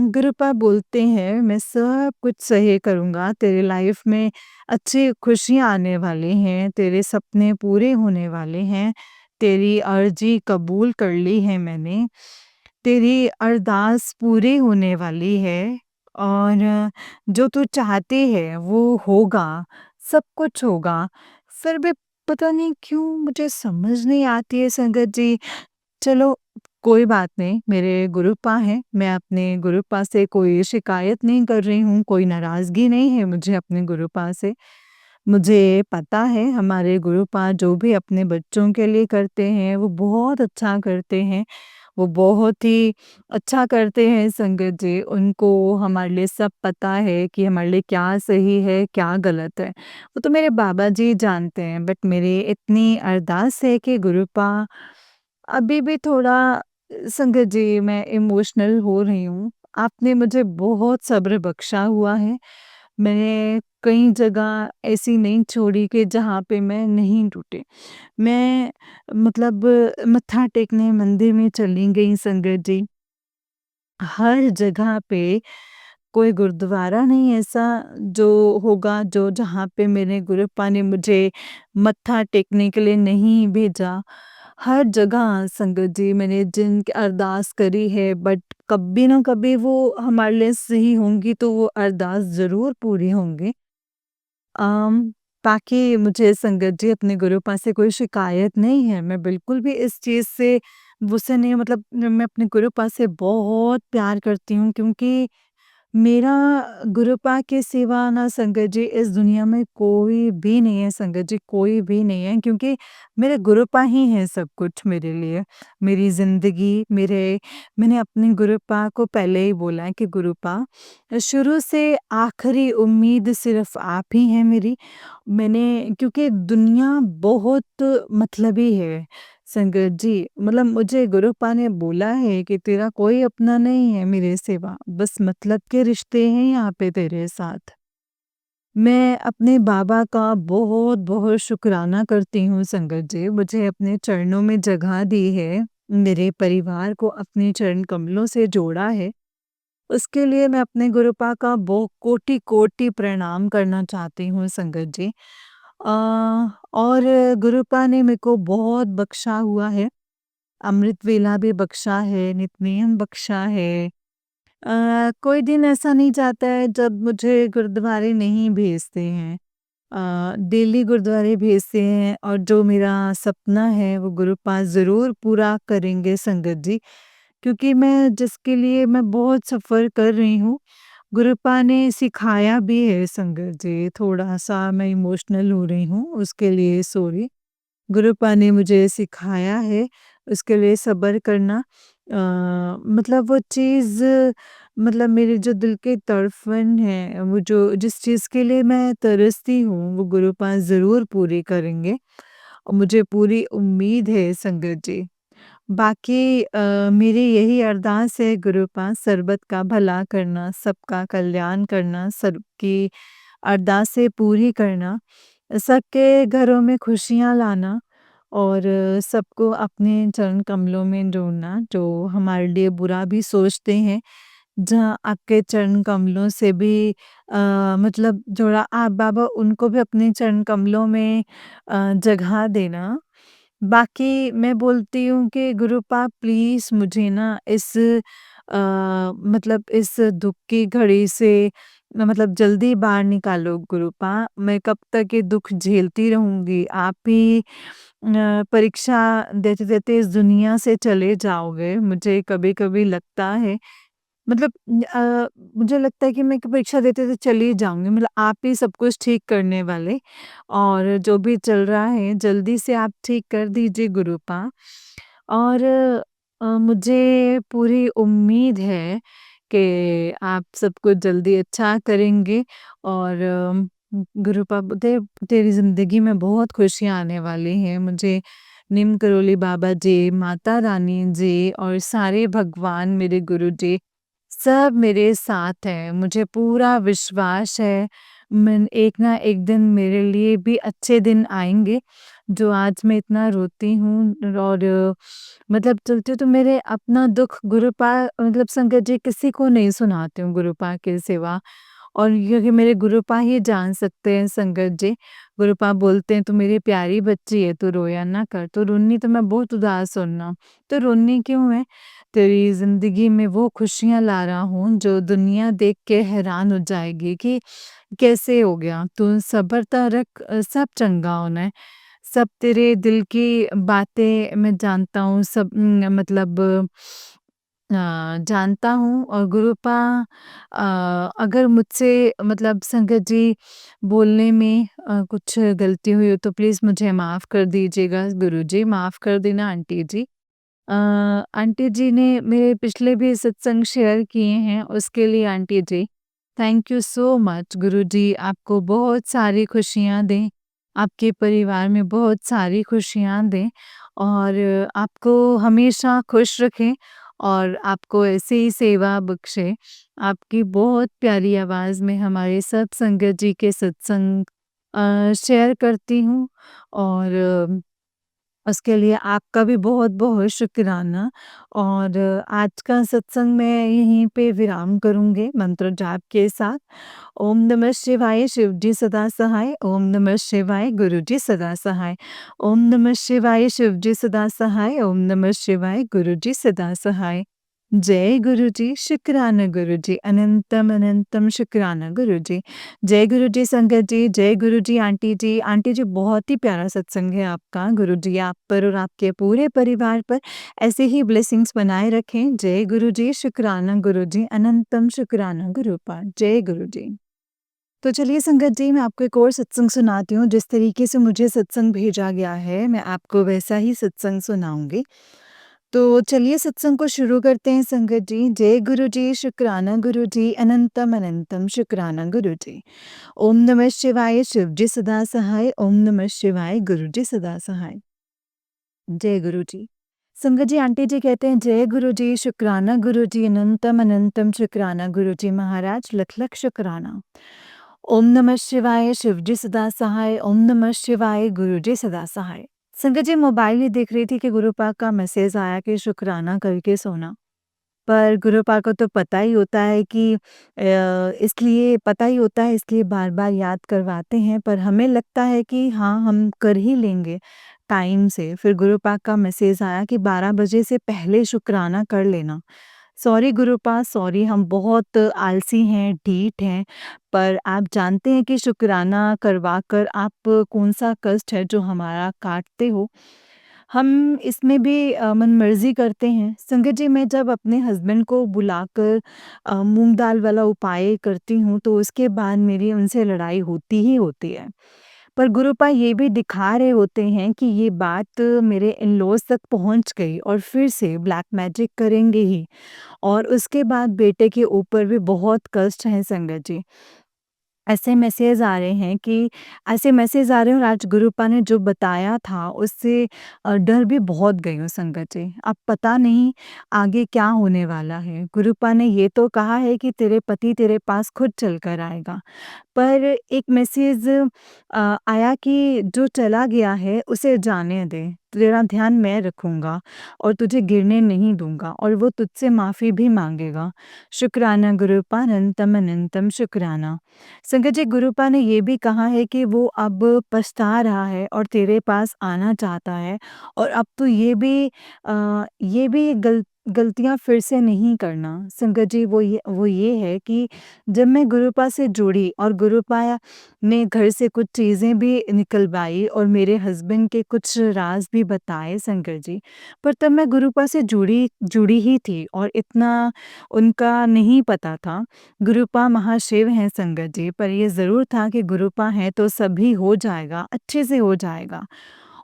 गुरुपा बोलते हैं मैं सब कुछ सही करूँगा, तेरी लाइफ में अच्छी खुशियाँ आने वाली हैं, तेरे सपने पूरे होने वाले हैं, तेरी अर्ज़ी कबूल कर ली है मैंने। तेरी अरदास पूरी होने वाली है और जो तू चाहती है वो होगा, सब कुछ होगा। फिर भी पता नहीं क्यों मुझे समझ नहीं आती है संगत जी। चलो कोई बात नहीं, मेरे गुरुपा हैं, मैं अपने गुरुपा से कोई शिकायत नहीं कर रही हूँ, कोई नाराज़गी नहीं है मुझे अपने गुरुपा से। मुझे पता है हमारे गुरुपा जो भी अपने बच्चों के लिए करते हैं, वो बहुत अच्छा करते हैं। वो बहुत ही अच्छा करते हैं संगत जी, उनको हमारे लिए सब पता है कि हमारे लिए क्या सही है, क्या गलत है। वो तो मेरे बाबा जी जानते हैं, बट मेरी इतनी अरदास है कि गुरुपा अभी भी थोड़ा संगत जी मैं इमोशनल हो रही हूँ। आपने मुझे बहुत सब्र बख्शा हुआ है। मैंने कई जगह ऐसी नहीं छोड़ी कि जहाँ पे मैं नहीं टूटी। मैं मतलब मत्था टेकने मंदिर में चली गई संगत जी। हर जगह पे कोई गुरुद्वारा नहीं ऐसा जो होगा जो जहाँ पे मेरे गुरुपा ने मुझे मत्था टेकने के लिए नहीं भेजा। हर जगह संगत जी मैंने जिन की अरदास करी है बट कभी ना कभी वो हमारे लिए सही होंगी तो वो अरदास ज़रूर पूरी होंगी। अम, बाकी मुझे संगत जी अपने गुरुपा से कोई शिकायत नहीं है। मैं बिल्कुल भी इस चीज़ से गुस्से नहीं मतलब मैं अपने गुरुपा से बहुत प्यार करती हूँ क्योंकि मेरा गुरुपा के सिवा ना संगत जी इस दुनिया में कोई भी नहीं है संगत जी, कोई भी नहीं है क्योंकि मेरे गुरुपा ही हैं सब कुछ मेरे लिए। मेरी ज़िंदगी मैंने अपने गुरुपा को पहले ही बोला है कि गुरुपा शुरू से आखिरी उम्मीद सिर्फ़ आप ही हैं मेरी। मैंने क्योंकि दुनिया बहुत मतलबी है संगत जी, मतलब मुझे गुरुपा ने बोला है कि तेरा कोई अपना नहीं है मेरे सिवा, बस मतलब के रिश्ते हैं यहाँ पे तेरे साथ। मैं अपने बाबा का बहुत-बहुत शुकराना करती हूँ संगत जी, मुझे अपने चरणों में जगह दी है, मेरे परिवार को अपने चरण कमलों से जोड़ा है। उसके लिए मैं अपने गुरुपा का बहु कोटि-कोटि प्रणाम करना चाहती हूँ संगत जी। अ, और गुरुपा ने मेरे को बहुत बख्शा हुआ है, अमृत वेला भी बख्शा है, नित्य-नेम बख्शा है। कोई दिन ऐसा नहीं जाता है जब मुझे गुरुद्वारे नहीं भेजते हैं। डेली गुरुद्वारे भेजते हैं और जो मेरा सपना है वो गुरुपा ज़रूर पूरा करेंगे संगत जी। क्योंकि मैं जिसके लिए मैं बहुत सफ़र कर रही हूँ, गुरुपा ने सिखाया भी है संगत जी, थोड़ा-सा मैं इमोशनल हो रही हूँ, उसके लिए सॉरी। गुरुपा ने मुझे सिखाया है, उसके लिए सब्र करना मतलब वो चीज़ मतलब मेरे जो दिल के तड़फन है, वो जो जिस चीज़ के लिए मैं तरसती हूँ, वो गुरुपा ज़रूर पूरी करेंगे और मुझे पूरी उम्मीद है संगत जी। बाकी मेरी यही अरदास है गुरुपा सर्बत का भला करना, सबका कल्याण करना, सबकी अरदासें पूरी करना, सबके घरों में खुशियाँ लाना और सबको अपने चरण कमलों में जोड़ना, जो हमारे लिए बुरा भी सोचते हैं, जहाँ आपके चरण कमलों से भी मतलब जोड़ा आप बाबा उनको भी अपने चरण कमलों में जगह देना। बाकी मैं बोलती हूँ कि गुरुपा प्लीज़ मुझे ना इस मतलब इस दुःख की घड़ी से मतलब जल्दी बाहर निकालो गुरुपा। मैं कब तक ये दुःख झेलती रहूँगी? आप ही परीक्षा देते-देते इस दुनिया से चले जाओगे, मुझे कभी-कभी लगता है। मतलब मुझे लगता है कि मैं परीक्षा देते-देते चली जाऊँगी, मतलब आप ही सब कुछ ठीक करने वाले और जो भी चल रहा है जल्दी से आप ठीक कर दीजिए गुरुपा। और मुझे पूरी उम्मीद है कि आप सब कुछ जल्दी अच्छा करेंगे और गुरुपा तेरी ज़िंदगी में बहुत खुशियाँ आने वाली हैं। मुझे नीम करोली बाबा जी, माता रानी जी और सारे भगवान मेरे गुरु जी सब मेरे साथ हैं, मुझे पूरा विश्वास है, मैं एक ना एक दिन मेरे लिए भी अच्छे दिन आएँगे, जो आज मैं इतना रोती हूँ और मतलब चलते तो मेरे अपना दुःख गुरुपा मतलब संगत जी किसी को नहीं सुनाती हूँ गुरुपा के सिवा और क्योंकि मेरे गुरुपा ही जान सकते हैं संगत जी। गुरुपा बोलते हैं, "तू मेरी प्यारी बच्ची है, तू रोया ना कर, तू रोनी तो मैं बहुत उदास होना। तो रोनी क्यों है? तेरी ज़िंदगी में वो खुशियाँ ला रहा हूँ जो दुनिया देख के हैरान हो जाएगी कि कैसे हो गया? तू सब्र रख, सब चंगा होना है। सब तेरे दिल की बातें मैं जानता हूँ, सब मतलब जानता हूँ और गुरुपा अगर मुझसे मतलब संगत जी बोलने में कुछ गलती हुई हो तो प्लीज़ मुझे माफ़ कर दीजिएगा गुरुजी, माफ़ कर देना आंटी जी। आंटी जी ने मेरे पिछले भी सत्संग शेयर किए हैं, उसके लिए aunty ji thank you so much. Guruji आपको बहुत सारी खुशियाँ दें, आपके परिवार में बहुत सारी खुशियाँ दें और आपको हमेशा खुश रखें और आपको ऐसे ही सेवा बख्शे। आपकी बहुत प्यारी आवाज़ में हमारे सब संगत जी के सत्संग शेयर करती हूँ और उसके लिए आपका भी बहुत-बहुत शुक्राना और आज का सत्संग मैं यहीं पे विराम करूँगी मंत्र जाप के साथ। ओम नमः शिवाय शिव जी सदा सहाय, ओम नमः शिवाय गुरु जी सदा सहाय, ओम नमः शिवाय शिव जी सदा सहाय, ओम नमः शिवाय गुरु जी सदा सहाय। जय गुरु जी, शुक्राना गुरु जी, अनंतम अनंतम शुक्राना गुरु जी। जय गुरु जी संगत जी, जय गुरु जी आंटी जी। आंटी जी बहुत ही प्यारा सत्संग है आपका। गुरु जी आप पर और आपके पूरे परिवार पर ऐसे ही ब्लेसिंग्स बनाए रखें। जय गुरु जी, शुक्राना गुरु जी, अनंतम शुक्राना गुरुपा। जय गुरु जी। तो चलिए संगत जी मैं आपको एक और सत्संग सुनाती हूँ। जिस तरीके से मुझे सत्संग भेजा गया है, मैं आपको वैसा ही सत्संग सुनाऊँगी। तो चलिए सत्संग को शुरू करते हैं संगत जी। जय गुरु जी, शुक्राना गुरु जी, अनंतम अनंतम शुक्राना गुरु जी। ओम नमः शिवाय शिव जी सदा सहाय, ओम नमः शिवाय गुरु जी सदा सहाय। जय गुरु जी। संगत जी आंटी जी कहते हैं जय गुरु जी, शुक्राना गुरु जी, अनंतम अनंतम शुक्राना गुरु जी महाराज, लख लख शुक्राना। ओम नमः शिवाय शिव जी सदा सहाय, ओम नमः शिवाय गुरु जी सदा सहाय। संगत जी मोबाइल ही देख रही थी कि गुरु पाक का मैसेज आया कि शुक्राना करके सोना। पर गुरु पाक को तो पता ही होता है कि इसलिए पता ही होता है इसलिए बार-बार याद करवाते हैं, पर हमें लगता है कि हाँ, हम कर ही लेंगे टाइम से। फिर गुरु पाक का मैसेज आया कि 12 बजे से पहले शुक्राना कर लेना। सॉरी गुरुपा, सॉरी हम बहुत आलसी हैं, ढीठ हैं, पर आप जानते हैं कि शुक्राना करवा कर आप कौन-सा कष्ट है जो हमारा काटते हो। हम इसमें भी मनमर्ज़ी करते हैं। संगत जी मैं जब अपने हस्बैंड को बुलाकर मूँग दाल वाला उपाय करती हूँ, तो उसके बाद मेरी उनसे लड़ाई होती ही होती है। पर गुरुपा ये भी दिखा रहे होते हैं कि ये बात मेरे इन-लॉज़ तक पहुँच गई और फिर से ब्लैक मैजिक करेंगे ही और उसके बाद बेटे के ऊपर भी बहुत कष्ट है संगत जी। ऐसे मैसेज आ रहे हैं और आज गुरुपा ने जो बताया था उससे डर भी बहुत गई हूँ संगत जी। अब पता नहीं आगे क्या होने वाला है। गुरुपा ने ये तो कहा है कि तेरे पति तेरे पास खुद चल कर आएगा। पर एक मैसेज आया कि जो चला गया है उसे जाने दे, तेरा ध्यान मैं रखूँगा और तुझे गिरने नहीं दूँगा और वो तुझसे माफ़ी भी माँगेगा। शुक्राना गुरुपा, अनंतम अनंतम शुक्राना। संगत जी गुरुपा ने ये भी कहा है कि वो अब पछता रहा है और तेरे पास आना चाहता है और अब तो ये भी गलतियाँ फिर से नहीं करना। संगत जी वो ये है कि जब मैं गुरुपा से जुड़ी और गुरुपा ने घर से कुछ चीज़ें भी निकलवाई और मेरे हस्बैंड के कुछ राज़ भी बताए संगत जी, पर तब मैं गुरुपा से जुड़ी जुड़ी ही थी और इतना उनका नहीं पता था। गुरुपा महाशिव हैं संगत जी, पर ये ज़रूर था कि गुरुपा हैं तो सभी हो जाएगा, अच्छे से हो जाएगा।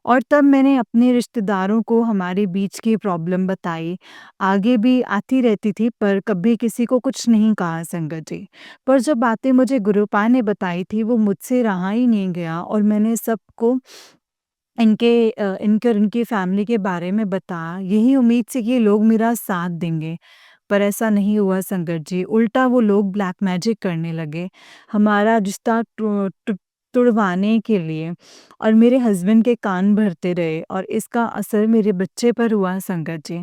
और तब मैंने अपने रिश्तेदारों को हमारे बीच की प्रॉब्लम बताई। आगे भी आती रहती थी पर कभी किसी को कुछ नहीं कहा संगत जी। पर जो बातें मुझे गुरुपा ने बताई थी वो मुझसे रहा ही नहीं गया और मैंने सबको इनके और इनकी फैमिली के बारे में बताया, यही उम्मीद से कि ये लोग मेरा साथ देंगे। पर ऐसा नहीं हुआ संगत जी, उल्टा वो लोग ब्लैक मैजिक करने लगे। हमारा रिश्ता तुड़वाने के लिए और मेरे हस्बैंड के कान भरते रहे और इसका असर मेरे बच्चे पर हुआ संगत जी।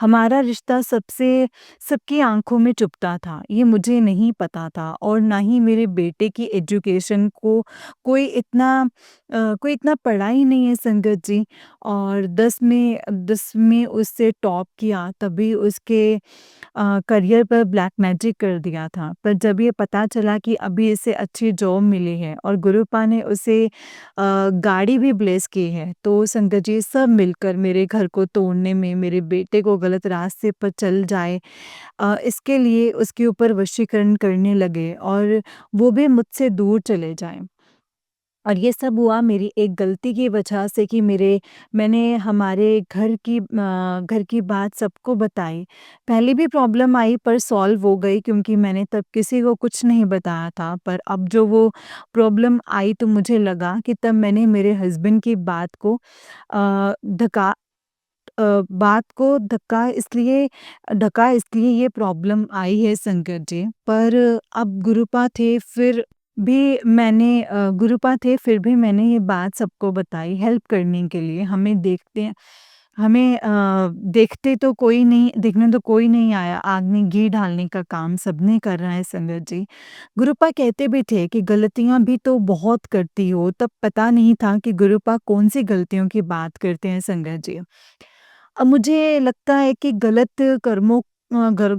हमारा रिश्ता सबकी आँखों में चुभता था, ये मुझे नहीं पता था और ना ही मेरे बेटे की एजुकेशन को कोई इतना पढ़ा ही नहीं है संगत जी। और 10 में उससे टॉप किया तभी उसके करियर पर ब्लैक मैजिक कर दिया था। पर जब ये पता चला कि अभी इसे अच्छी जॉब मिली है और गुरुपा ने उसे गाड़ी भी ब्लेस की है, तो संगत जी सब मिलकर मेरे घर को तोड़ने में, मेरे बेटे को गलत रास्ते पर चल जाए इसके लिए उसके ऊपर वशीकरण करने लगे और वो भी मुझसे दूर चले जाएँ। और ये सब हुआ मेरी एक गलती की वजह से कि मैंने हमारे घर की बात सबको बताई। पहले भी प्रॉब्लम आई पर सॉल्व हो गई क्योंकि मैंने तब किसी को कुछ नहीं बताया था। पर अब जो वो प्रॉब्लम आई तो मुझे लगा कि तब मैंने मेरे हस्बैंड की अ, धका बात को ढका इसलिए ये प्रॉब्लम आई है संकट जी। पर अब गुरुपा थे फिर भी मैंने ये बात सबको बताई हेल्प करने के लिए। देखने तो कोई नहीं आया, आग में घी डालने का काम सबने कर रहा है संगत जी। गुरुपा कहते भी थे कि गलतियाँ भी तो बहुत करती हो, तब पता नहीं था कि गुरुपा कौन-सी गलतियों की बात करते हैं संगत जी। अब मुझे लगता है कि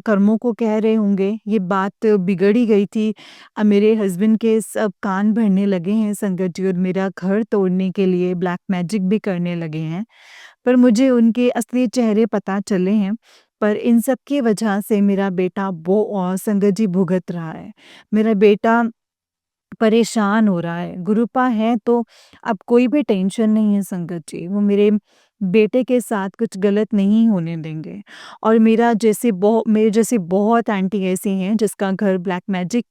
कर्मों को कह रहे होंगे, ये बात बिगड़ ही गई थी। अब मेरे हस्बैंड के सब कान भरने लगे हैं संगत जी और मेरा घर तोड़ने के लिए ब्लैक मैजिक भी करने लगे हैं। पर मुझे उनके असली चेहरे पता चले हैं। पर इन सब की वजह से मेरा बेटा संगत जी भुगत रहा है। मेरा बेटा परेशान हो रहा है। गुरुपा है तो अब कोई भी टेंशन नहीं है संगत जी। वो मेरे बेटे के साथ कुछ गलत नहीं होने देंगे और मेरे जैसे बहुत आंटी ऐसी हैं जिसका घर ब्लैक मैजिक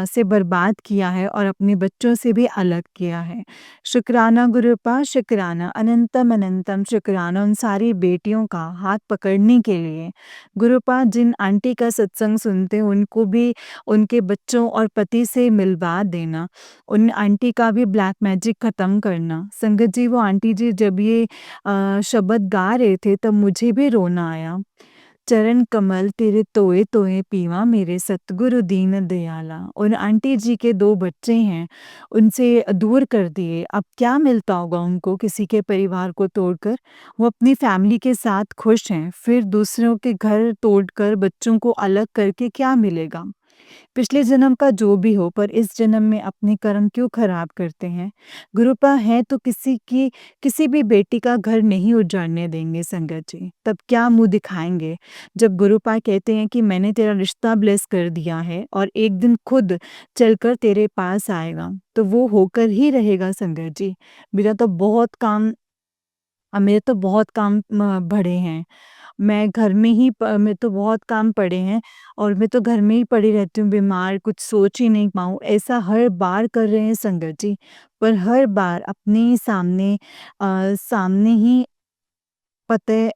से बर्बाद किया है और अपने बच्चों से भी अलग किया है। शुक्राना गुरुपा शुक्राना, अनंतम अनंतम शुक्राना उन सारी बेटियों का हाथ पकड़ने के लिए। गुरुपा जिन आंटी का सत्संग सुनते हैं उनको भी उनके बच्चों और पति से मिलवा देना, उन आंटी का भी ब्लैक मैजिक ख़त्म करना। संगत जी वो आंटी जी जब ये शब्द गा रहे थे तब मुझे भी रोना आया। चरण कमल तेरे तोए तोए पीवा मेरे सतगुरु दीन दयाला। उन आंटी जी के 2 बच्चे हैं, उनसे दूर कर दिए। अब क्या मिलता होगा उनको किसी के परिवार को तोड़कर? वो अपनी फैमिली के साथ खुश हैं, फिर दूसरों के घर तोड़कर बच्चों को अलग करके क्या मिलेगा? पिछले जन्म का जो भी हो पर इस जन्म में अपने कर्म क्यों खराब करते हैं? गुरुपा है तो किसी भी बेटी का घर नहीं उजाड़ने देंगे संगत जी। तब क्या मुँह दिखाएँगे? जब गुरुपा कहते हैं कि मैंने तेरा रिश्ता ब्लेस कर दिया है और एक दिन खुद चलकर तेरे पास आएगा, तो वो होकर ही रहेगा संगत जी। मेरा तो बहुत काम मेरे तो बहुत काम बढ़े हैं। मैं तो बहुत काम पड़े हैं और मैं तो घर में ही पड़ी रहती हूँ बीमार, कुछ सोच ही नहीं पाऊँ, ऐसा हर बार कर रहे हैं संगत जी। पर हर बार सामने ही पते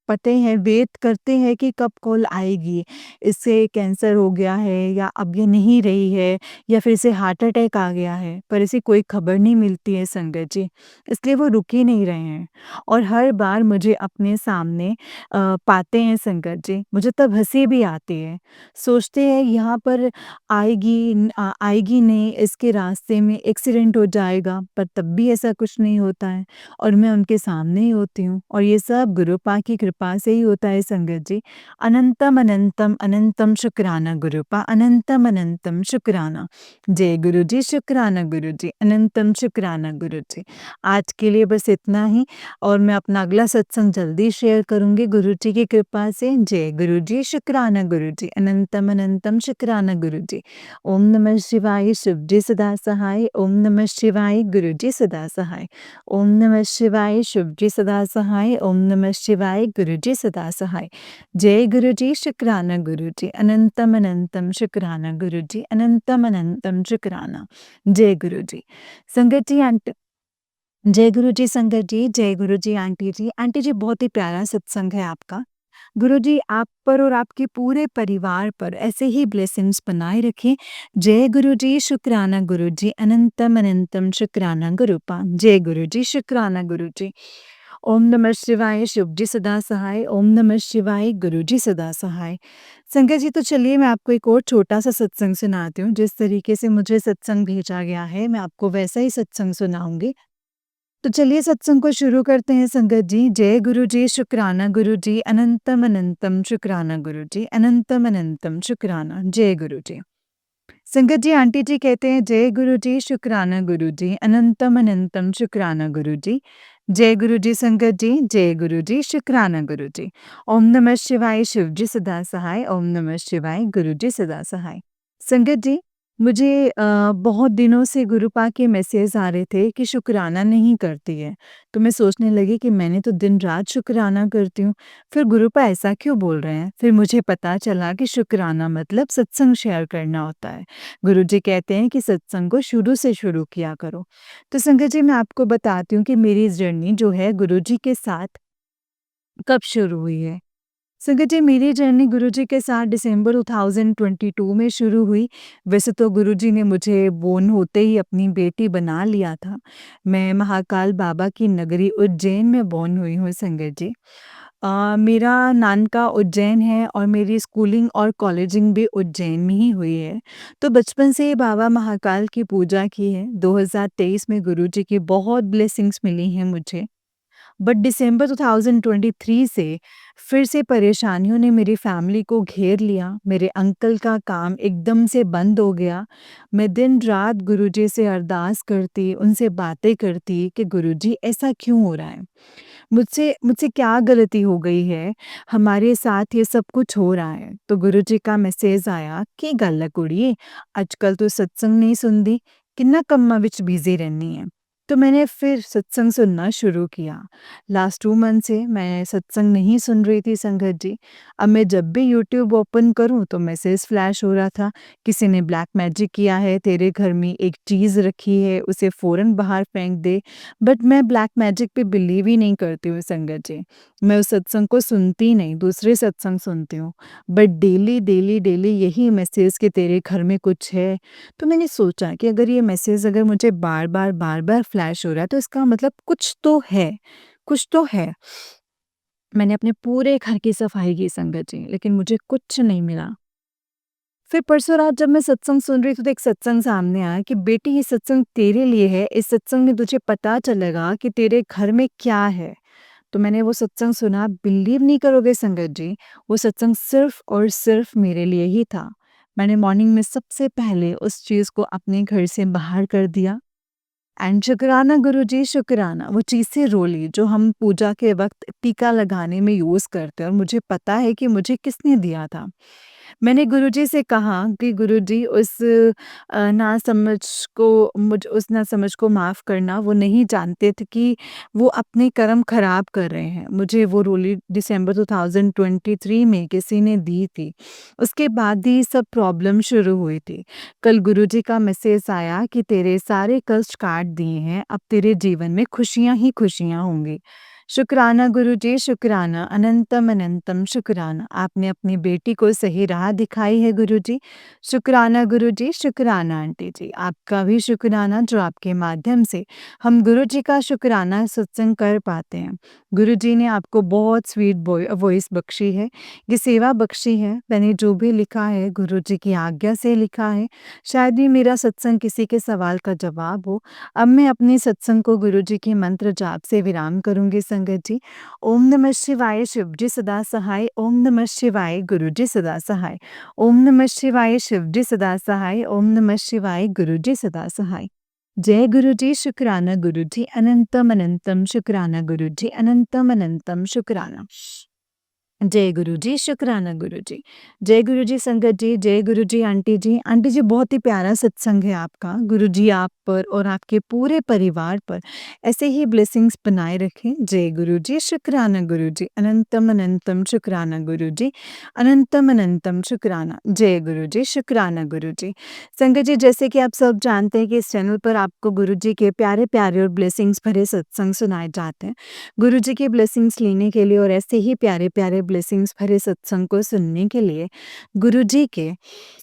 पते हैं, वेट करते हैं कि कब कॉल आएगी। इससे कैंसर हो गया है या अब ये नहीं रही है या फिर इसे हार्ट अटैक आ गया है, पर ऐसी कोई खबर नहीं मिलती है संगत जी। इसलिए वो रुक ही नहीं रहे हैं और हर बार मुझे अपने सामने पाते हैं संगत जी। मुझे तब हँसी भी आती है। सोचते हैं यहाँ पर आएगी नहीं, इसके रास्ते में एक्सीडेंट हो जाएगा, पर तब भी ऐसा कुछ नहीं होता है। और मैं उनके सामने ही होती हूँ और ये सब गुरुपा की कृपा से ही होता है संगत जी। अनंतम अनंतम अनंतम शुक्राना गुरुपा, अनंतम अनंतम शुक्राना। जय गुरु जी, शुक्राना गुरु जी, अनंतम शुक्राना गुरु जी। आज के लिए बस इतना ही और मैं अपना अगला सत्संग जल्दी शेयर करूँगी गुरु जी की कृपा से। जय गुरु जी, शुक्राना गुरु जी, अनंतम अनंतम शुक्राना गुरु जी। ओम नमः शिवाय, शिव जी सदा सहाय। ओम नमः शिवाय, गुरु जी सदा सहाय। ओम नमः शिवाय, शिव जी सदा सहाय। ओम नमः शिवाय, गुरु जी सदा सहाय। जय गुरु जी, शुक्राना गुरु जी, अनंतम अनंतम शुक्राना गुरु जी, अनंतम अनंतम शुक्राना। जय गुरु जी। संगत जी जय गुरु जी संगत जी, जय गुरु जी आंटी जी। आंटी जी बहुत ही प्यारा सत्संग है आपका। गुरुजी आप पर और आपके पूरे परिवार पर ऐसे ही ब्लेसिंग्स बनाए रखें। जय गुरुजी, शुक्राना गुरुजी, अनंतम अनंतम शुक्राना गुरुपा। जय गुरुजी, शुक्राना गुरुजी। ओम नमः शिवाय, शिव जी सदा सहाय। ओम नमः शिवाय, गुरु जी सदा सहाय। संगत जी, तो चलिए मैं आपको एक और छोटा-सा सत्संग सुनाती हूँ। जिस तरीके से मुझे सत्संग भेजा गया है, मैं आपको वैसा ही सत्संग सुनाऊँगी। तो चलिए सत्संग को शुरू करते हैं संगत जी। जय गुरु जी, शुक्राना गुरु जी, अनंतम अनंतम शुक्राना गुरु जी, अनंतम अनंतम शुक्राना। जय गुरु जी। संगत जी, आंटी जी कहते हैं जय गुरु जी, शुक्राना गुरु जी, अनंतम अनंतम शुक्राना गुरु जी। जय गुरु जी संगत जी, जय गुरु जी, शुक्राना गुरु जी। ओम नमः शिवाय, शिव जी सदा सहाय। ओम नमः शिवाय, गुरु जी सदा सहाय। संगत जी, मुझे बहुत दिनों से गुरुपा के मैसेज आ रहे थे कि शुक्राना नहीं करती है। तो मैं सोचने लगी कि मैंने तो दिन रात शुक्राना करती हूँ, फिर गुरुपा ऐसा क्यों बोल रहे हैं? फिर मुझे पता चला कि शुक्राना मतलब सत्संग शेयर करना होता है। गुरुजी कहते हैं कि सत्संग को शुरू से शुरू किया करो। तो संगत जी, मैं आपको बताती हूँ कि मेरी जर्नी जो है गुरुजी के साथ कब शुरू हुई है। संगत जी, मेरी जर्नी गुरुजी के साथ दिसंबर 2022 में शुरू हुई। वैसे तो गुरुजी ने मुझे बोर्न होते ही अपनी बेटी बना लिया था। मैं महाकाल बाबा की नगरी उज्जैन में बोर्न हुई हूँ संगत जी। मेरा नानका उज्जैन है और मेरी स्कूलिंग और कॉलेजिंग भी उज्जैन में ही हुई है। तो बचपन से ही बाबा महाकाल की पूजा की है। 2023 में गुरुजी की बहुत ब्लेसिंग्स मिली हैं मुझे। बट दिसंबर 2023 से फिर से परेशानियों ने मेरी फैमिली को घेर लिया। मेरे अंकल का काम एकदम से बंद हो गया। मैं दिन रात गुरुजी से अरदास करती, उनसे बातें करती कि गुरुजी ऐसा क्यों हो रहा है? मुझसे मुझसे क्या गलती हो गई है? हमारे साथ ये सब कुछ हो रहा है। तो गुरुजी का मैसेज आया कि गल है कुड़िए, आजकल तू सत्संग नहीं सुनदी, किन्ना कम्मां विच बिज़ी रहनी है। तो मैंने फिर सत्संग सुनना शुरू किया। लास्ट 2 मंथ से मैं सत्संग नहीं सुन रही थी संगत जी। अब मैं जब भी यूट्यूब ओपन करूँ तो मैसेज फ्लैश हो रहा था, किसी ने ब्लैक मैजिक किया है, तेरे घर में एक चीज़ रखी है, उसे फ़ौरन बाहर फेंक दे। बट मैं ब्लैक मैजिक पे बिलीव ही नहीं करती हूँ संगत जी। मैं उस सत्संग को सुनती ही नहीं, दूसरे सत्संग सुनती हूँ। बट डेली यही मैसेज कि तेरे घर में कुछ है। तो मैंने सोचा कि अगर ये मैसेज अगर मुझे बार-बार फ्लैश हो रहा है तो इसका मतलब कुछ तो है, कुछ तो है। मैंने अपने पूरे घर की सफाई की संगत जी, लेकिन मुझे कुछ नहीं मिला। फिर परसों रात जब मैं सत्संग सुन रही थी तो एक सत्संग सामने आया कि बेटी ये सत्संग तेरे लिए है, इस सत्संग में तुझे पता चलेगा कि तेरे घर में क्या है। तो मैंने वो सत्संग सुना, बिलीव नहीं करोगे संगत जी, वो सत्संग सिर्फ़ और सिर्फ़ मेरे लिए ही था। मैंने मॉर्निंग में सबसे पहले उस चीज़ को अपने घर से बाहर कर दिया एंड शुक्राना गुरुजी, शुक्राना, वो चीज़ से रो ली जो हम पूजा के वक़्त टीका लगाने में यूज़ करते हैं और मुझे पता है कि मुझे किसने दिया था। मैंने गुरुजी से कहा कि गुरुजी उस नासमझ को उस नासमझ को माफ़ करना, वो नहीं जानते थे कि वो अपने कर्म ख़राब कर रहे हैं। मुझे वो रोली दिसंबर 2023 में किसी ने दी थी। उसके बाद ही सब प्रॉब्लम शुरू हुई थी। कल गुरुजी का मैसेज आया कि तेरे सारे कष्ट काट दिए हैं, अब तेरे जीवन में खुशियाँ ही खुशियाँ होंगी। शुक्राना गुरुजी, शुक्राना, अनंतम अनंतम शुक्राना। आपने अपनी बेटी को सही राह दिखाई है गुरुजी। शुक्राना गुरुजी, शुक्राना आंटी जी। आपका भी शुक्राना जो आपके माध्यम से हम गुरुजी का शुक्राना सत्संग कर पाते हैं। गुरुजी ने आपको बहुत स्वीट वॉइस बख्शी है, ये सेवा बख्शी है। मैंने जो भी लिखा है गुरुजी की आज्ञा से लिखा है। शायद ही मेरा सत्संग किसी के सवाल का जवाब हो। अब मैं अपने सत्संग को गुरुजी के मंत्र जाप से विराम करूँगी संगत जी। ओम नमः शिवाय, शिव जी सदा सहाय। ओम नमः शिवाय, गुरु जी सदा सहाय। ओम नमः शिवाय, शिव जी सदा सहाय। ओम नमः शिवाय, गुरु जी सदा सहाय। जय गुरु जी, शुक्राना गुरु जी, अनंतम अनंतम शुक्राना गुरु जी, अनंतम अनंतम शुक्राना। जय गुरु जी, शुक्राना गुरु जी। जय गुरु जी संगत जी, जय गुरु जी आंटी जी। आंटी जी, बहुत ही प्यारा सत्संग है आपका। गुरु जी आप पर और आपके पूरे परिवार पर ऐसे ही ब्लेसिंग्स बनाए रखें। जय गुरु जी, शुक्राना गुरु जी, अनंतम अनंतम शुक्राना गुरु जी, अनंतम अनंतम शुक्राना। जय गुरु जी, शुक्राना गुरु जी। संगत जी, जैसे कि आप सब जानते हैं कि इस चैनल पर आपको गुरु जी के प्यारे-प्यारे और ब्लेसिंग्स भरे सत्संग सुनाए जाते हैं। गुरु जी की ब्लेसिंग्स लेने के लिए और ऐसे ही प्यारे-प्यारे ब्लेसिंग्स भरे सत्संग को सुनने के लिए गुरु जी के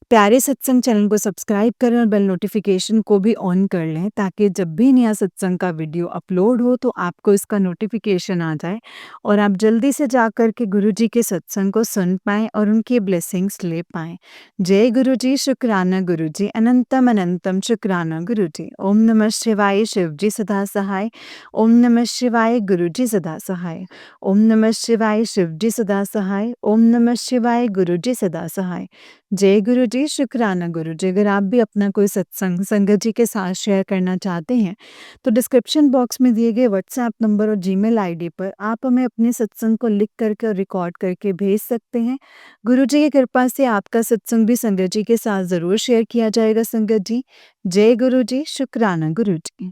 प्यारे सत्संग चैनल को सब्सक्राइब करें और बेल नोटिफिकेशन को भी ऑन कर लें, ताकि जब भी नया सत्संग का वीडियो अपलोड हो तो आपको इसका नोटिफिकेशन आ जाए और आप जल्दी से जाकर के गुरु जी के सत्संग को सुन पाएँ और उनकी ब्लेसिंग्स ले पाएँ। जय गुरु जी, शुक्राना गुरु जी, अनंतम अनंतम शुक्राना गुरु जी। ओम नमः शिवाय, शिव जी सदा सहाय। ओम नमः शिवाय, गुरु जी सदा सहाय। ओम नमः शिवाय, शिव जी सदा सहाय। ओम नमः शिवाय, गुरु जी सदा सहाय। जय गुरु जी, शुक्राना गुरु जी। अगर आप भी अपना कोई सत्संग संगत जी के साथ शेयर करना चाहते हैं तो डिस्क्रिप्शन बॉक्स में दिए गए व्हाट्सएप नंबर और जीमेल आईडी पर आप हमें अपने सत्संग को लिख करके और रिकॉर्ड करके भेज सकते हैं। गुरु जी की कृपा से आपका सत्संग भी संगत जी के साथ ज़रूर शेयर किया जाएगा संगत जी। जय गुरु जी, शुक्राना गुरु जी।